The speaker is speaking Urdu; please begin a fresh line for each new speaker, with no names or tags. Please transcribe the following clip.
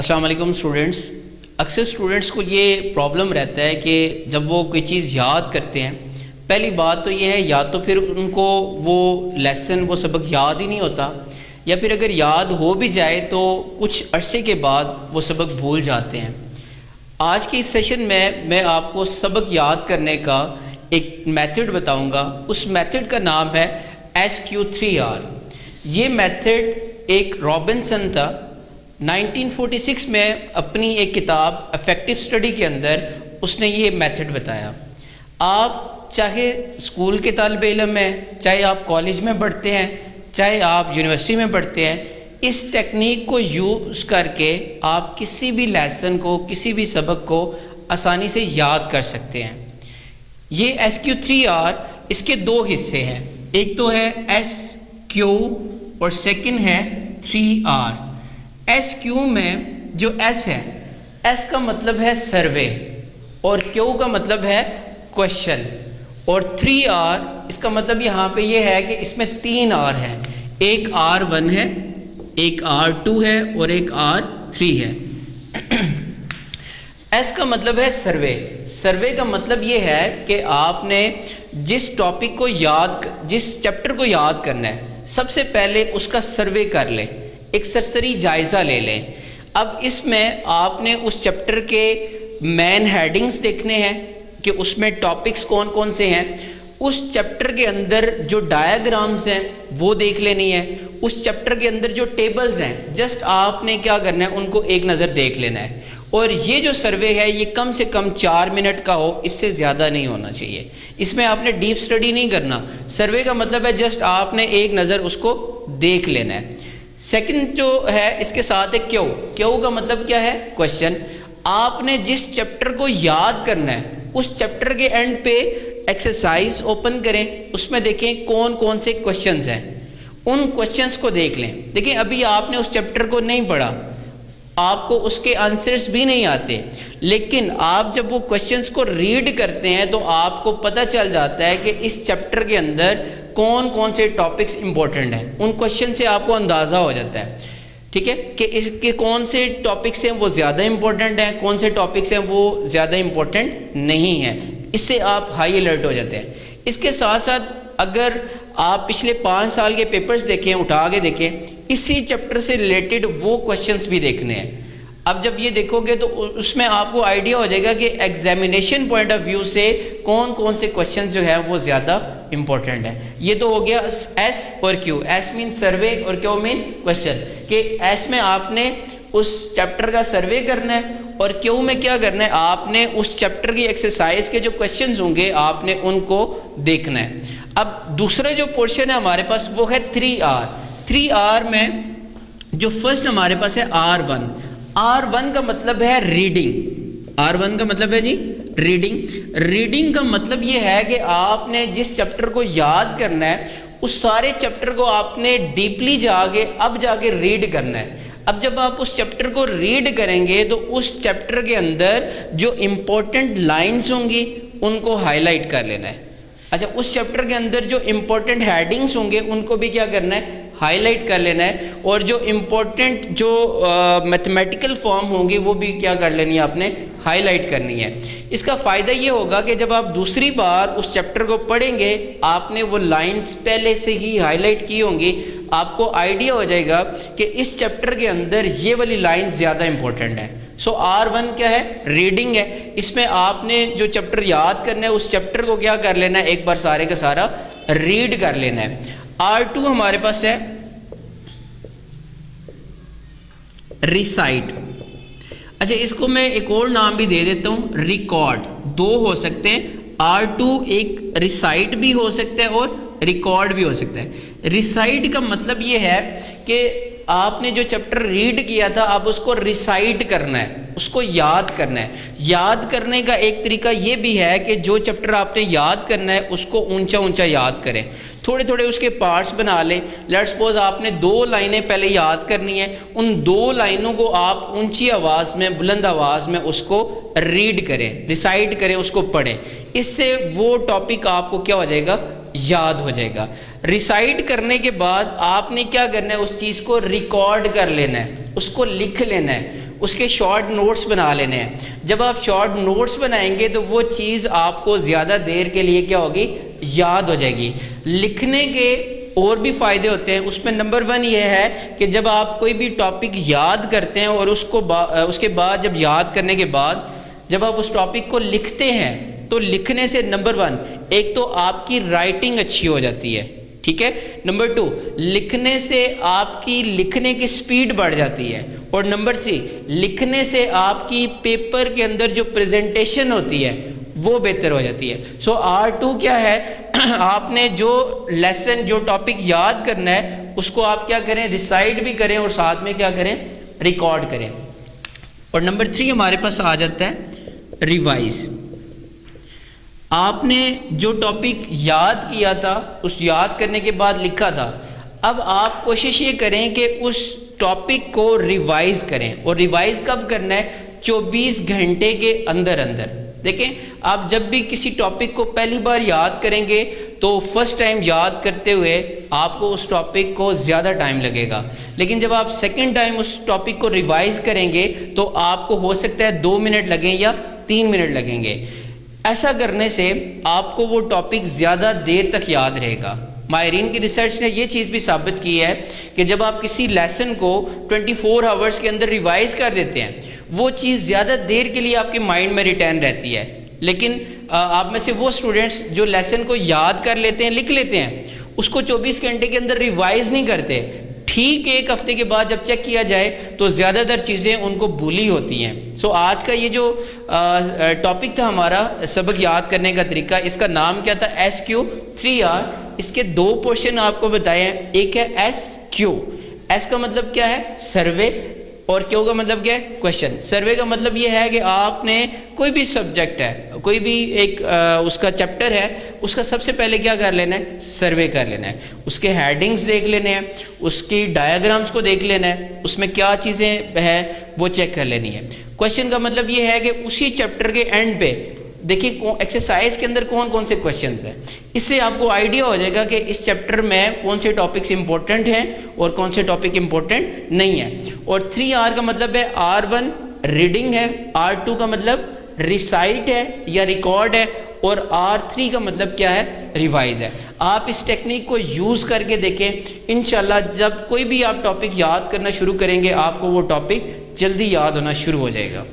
السلام علیکم اسٹوڈنٹس. اکثر اسٹوڈنٹس کو یہ پرابلم رہتا ہے کہ جب وہ کوئی چیز یاد کرتے ہیں، پہلی بات تو یہ ہے یا تو پھر ان کو وہ لیسن وہ سبق یاد ہی نہیں ہوتا، یا پھر اگر یاد ہو بھی جائے تو کچھ عرصے کے بعد وہ سبق بھول جاتے ہیں. آج کے اس سیشن میں آپ کو سبق یاد کرنے کا ایک میتھڈ بتاؤں گا. اس میتھڈ کا نام ہے SQ3R. یہ میتھڈ ایک رابنسن تھا 1946 میں اپنی ایک کتاب افیکٹو اسٹڈی کے اندر اس نے یہ میتھڈ بتایا. آپ چاہے اسکول کے طالب علم ہیں، چاہے آپ کالج میں پڑھتے ہیں، چاہے آپ یونیورسٹی میں پڑھتے ہیں، اس ٹیکنیک کو یوز کر کے آپ کسی بھی لیسن کو، کسی بھی سبق کو آسانی سے یاد کر سکتے ہیں. یہ SQ3R اس کے دو حصے ہیں، ایک تو ہے SQ اور سیکنڈ ہے 3R. SQ میں جو S ہے، S کا مطلب ہے سروے اور Q کا مطلب ہے کوشچن، اور 3R اس کا مطلب یہاں پہ یہ ہے کہ اس میں 3 R ہیں، ایک R1 ہے، ایک R2 ہے اور ایک R3 ہے. S کا مطلب ہے سروے. سروے کا مطلب یہ ہے کہ آپ نے جس ٹاپک کو جس چیپٹر کو یاد کرنا ہے، سب سے پہلے اس کا سروے کر لیں، ایک سرسری جائزہ لے لیں. اب اس میں آپ نے اس چیپٹر کے مین ہیڈنگز دیکھنے ہیں کہ اس میں ٹاپکس کون کون سے ہیں، اس چیپٹر کے اندر جو ڈایاگرامز ہیں وہ دیکھ لینی ہے، اس چیپٹر کے اندر جو ٹیبلز ہیں جسٹ آپ نے کیا کرنا ہے ان کو ایک نظر دیکھ لینا ہے. اور یہ جو سروے ہے یہ کم سے کم 4 منٹ کا ہو، اس سے زیادہ نہیں ہونا چاہیے. اس میں آپ نے ڈیپ سٹڈی نہیں کرنا. سروے کا مطلب ہے جسٹ آپ نے ایک نظر اس کو دیکھ لینا ہے. سیکنڈ جو ہے اس کے ساتھ ہے کیو کا مطلب کیا ہے؟ کوشچن. آپ نے جس چیپٹر کو یاد کرنا ہے اس چیپٹر کے اینڈ پہ ایکسرسائز اوپن کریں، اس میں دیکھیں کون کون سے کوشچنز ہیں، ان کوشچنز کو دیکھ لیں. دیکھیں ابھی آپ نے اس چیپٹر کو نہیں پڑھا، آپ کو اس کے آنسرز بھی نہیں آتے، لیکن آپ جب وہ کوشچنز کو ریڈ کرتے ہیں تو آپ کو پتہ چل جاتا ہے کہ اس چیپٹر کے اندر کون کون سے ٹاپکس امپورٹنٹ ہیں. ان کوشچن سے آپ کو اندازہ ہو جاتا ہے، ٹھیک ہے، کہ اس کے کون سے ٹاپکس ہیں وہ زیادہ امپورٹنٹ ہیں، کون سے ٹاپکس ہیں وہ زیادہ امپورٹنٹ نہیں ہیں. اس سے آپ ہائی الرٹ ہو جاتے ہیں. اس کے ساتھ ساتھ اگر آپ پچھلے 5 سال کے پیپرز دیکھیں، اٹھا کے دیکھیں، اسی چیپٹر سے ریلیٹڈ وہ کوشچنس بھی دیکھنے ہیں. اب جب یہ دیکھو گے تو اس میں آپ کو آئیڈیا ہو جائے گا کہ ایگزامینیشن پوائنٹ آف ویو سے کون کون سے کوشچنز جو ہے وہ زیادہ امپورٹنٹ ہیں. یہ تو ہو گیا ایس اور کیو. ایس مین سروے اور کیو مین کوشچن، کہ ایس میں آپ نے اس چیپٹر کا سروے کرنا ہے اور کیو میں کیا کرنا ہے، آپ نے اس چیپٹر کی ایکسرسائز کے جو کوشچنز ہوں گے آپ نے ان کو دیکھنا ہے. اب دوسرا جو پورشن ہے ہمارے پاس وہ ہے 3R. 3R میں جو فرسٹ ہمارے پاس ہے R1. R1 کا مطلب ہے ریڈنگ. R1 کا مطلب ہے جی ریڈنگ. ریڈنگ کا مطلب یہ ہے کہ آپ نے جس چیپٹر کو یاد کرنا ہے اس سارے چیپٹر کو آپ نے ڈیپلی جا کے ریڈ کرنا ہے. اب جب آپ اس چیپٹر کو ریڈ کریں گے تو اس چیپٹر کے اندر جو امپورٹنٹ لائنز ہوں گی ان کو ہائی لائٹ کر لینا ہے. اچھا، اس چیپٹر کے اندر جو امپورٹنٹ ہیڈنگز ہوں گے ان کو بھی کیا کرنا ہے، ہائی لائٹ کر لینا ہے. اور جو امپورٹنٹ جو میتھمیٹیکل فارم ہوں گی وہ بھی کیا کر لینی ہے، آپ نے ہائی لائٹ کرنی ہے. اس کا فائدہ یہ ہوگا کہ جب آپ دوسری بار اس چیپٹر کو پڑھیں گے آپ نے وہ لائنز پہلے سے ہی ہائی لائٹ کی ہوں گی، آپ کو آئیڈیا ہو جائے گا کہ اس چیپٹر کے اندر یہ والی لائن زیادہ امپورٹنٹ ہے. سو R1 کیا ہے، ریڈنگ ہے. اس میں آپ نے جو چیپٹر یاد کرنا ہے اس چیپٹر کو کیا کر لینا ہے، ایک بار سارے کا سارا ریڈ کر لینا ہے. R2 ہمارے پاس ہے ریسائٹ. اچھا، اس کو میں ایک اور نام بھی دے دیتا ہوں، ریکارڈ. دو ہو سکتے ہیں. R2 ایک ریسائٹ بھی ہو سکتا ہے اور ریکارڈ بھی ہو سکتا ہے. ریسائٹ کا مطلب یہ ہے کہ آپ نے جو چیپٹر ریڈ کیا تھا آپ اس کو ریسائٹ کرنا ہے، اس کو یاد کرنا ہے. یاد کرنے کا ایک طریقہ یہ بھی ہے کہ جو چیپٹر آپ نے یاد کرنا ہے اس کو اونچا اونچا یاد کریں، تھوڑے تھوڑے اس کے پارٹس بنا لیں. لیٹ سپوز آپ نے 2 لائنیں پہلے یاد کرنی ہیں، ان 2 لائنوں کو آپ اونچی آواز میں، بلند آواز میں اس کو ریڈ کریں، ریسائٹ کریں، اس کو پڑھیں. اس سے وہ ٹاپک آپ کو کیا ہو جائے گا، یاد ہو جائے گا. ریسائٹ کرنے کے بعد آپ نے کیا کرنا ہے، اس چیز کو ریکارڈ کر لینا ہے، اس کو لکھ لینا ہے. اس کے شارٹ نوٹس بنا لینے ہیں. جب آپ شارٹ نوٹس بنائیں گے تو وہ چیز آپ کو زیادہ دیر کے لیے کیا ہوگی, یاد ہو جائے گی. لکھنے کے اور بھی فائدے ہوتے ہیں. اس میں نمبر 1 یہ ہے کہ جب آپ کوئی بھی ٹاپک یاد کرتے ہیں اور اس کے بعد جب یاد کرنے کے بعد جب آپ اس ٹاپک کو لکھتے ہیں تو لکھنے سے نمبر 1 ایک تو آپ کی رائٹنگ اچھی ہو جاتی ہے, ٹھیک ہے. نمبر 2 لکھنے سے آپ کی لکھنے کی سپیڈ بڑھ جاتی ہے. اور نمبر 3 لکھنے سے آپ کی پیپر کے اندر جو پریزنٹیشن ہوتی ہے وہ بہتر ہو جاتی ہے. سو R2 کیا ہے, آپ نے جو لیسن جو ٹاپک یاد کرنا ہے اس کو آپ کیا کریں, ریسائٹ بھی کریں اور ساتھ میں کیا کریں, ریکارڈ کریں. اور نمبر 3 ہمارے پاس آ جاتا ہے ریوائز. آپ نے جو ٹاپک یاد کیا تھا اس یاد کرنے کے بعد لکھا تھا, اب آپ کوشش یہ کریں کہ اس ٹاپک کو ریوائز کریں. اور ریوائز کب کرنا ہے, 24 گھنٹے کے اندر اندر. دیکھیں آپ جب بھی کسی ٹاپک کو پہلی بار یاد کریں گے تو فرسٹ ٹائم یاد کرتے ہوئے آپ کو اس ٹاپک کو زیادہ ٹائم لگے گا, لیکن جب آپ سیکنڈ ٹائم اس ٹاپک کو ریوائز کریں گے تو آپ کو ہو سکتا ہے 2 منٹ لگیں یا 3 منٹ لگیں گے. ایسا کرنے سے آپ کو وہ ٹاپک زیادہ دیر تک یاد رہے گا. ماہرین کی ریسرچ نے یہ چیز بھی ثابت کی ہے کہ جب آپ کسی لیسن کو 24 آورز کے اندر ریوائز کر دیتے ہیں وہ چیز زیادہ دیر کے لیے آپ کے مائنڈ میں ریٹین رہتی ہے. لیکن آپ میں سے وہ اسٹوڈنٹس جو لیسن کو یاد کر لیتے ہیں, لکھ لیتے ہیں, اس کو 24 گھنٹے کے اندر ریوائز نہیں کرتے, ٹھیک 1 ہفتے کے بعد جب چیک کیا جائے تو زیادہ تر چیزیں ان کو بھولی ہوتی ہیں. سو آج کا یہ جو ٹاپک تھا ہمارا سبق یاد کرنے کا طریقہ, اس کا نام کیا تھا, SQ3R. اس کے 2 پورشن آپ کو بتائے ہیں. ایک ہے SQ, S کا مطلب کیا ہے, سروے, اور Q کا مطلب کیا ہے, کویشچن. سروے کا مطلب یہ ہے کہ آپ نے کوئی بھی سبجیکٹ ہے, کوئی بھی ایک اس کا چیپٹر ہے, اس کا سب سے پہلے کیا کر لینا ہے, سروے کر لینا ہے. اس کے ہیڈنگز دیکھ لینے ہیں, اس کی ڈایاگرامز کو دیکھ لینا ہے, اس میں کیا چیزیں ہیں وہ چیک کر لینی ہے. کویشچن کا مطلب یہ ہے کہ اسی چیپٹر کے اینڈ پہ دیکھیں ایکسرسائز کے اندر کون کون سے کویشچنز ہیں. اس سے آپ کو آئیڈیا ہو جائے گا کہ اس چیپٹر میں کون سے ٹاپکس امپورٹنٹ ہیں اور کون سے ٹاپک امپورٹنٹ نہیں ہیں. اور 3R کا مطلب ہے, R1 ریڈنگ ہے, R2 کا مطلب ریسائٹ ہے یا ریکارڈ ہے, اور R3 کا مطلب کیا ہے, ریوائز ہے. آپ اس ٹیکنیک کو یوز کر کے دیکھیں, انشاءاللہ جب کوئی بھی آپ ٹاپک یاد کرنا شروع کریں گے آپ کو وہ ٹاپک جلدی یاد ہونا شروع ہو جائے گا.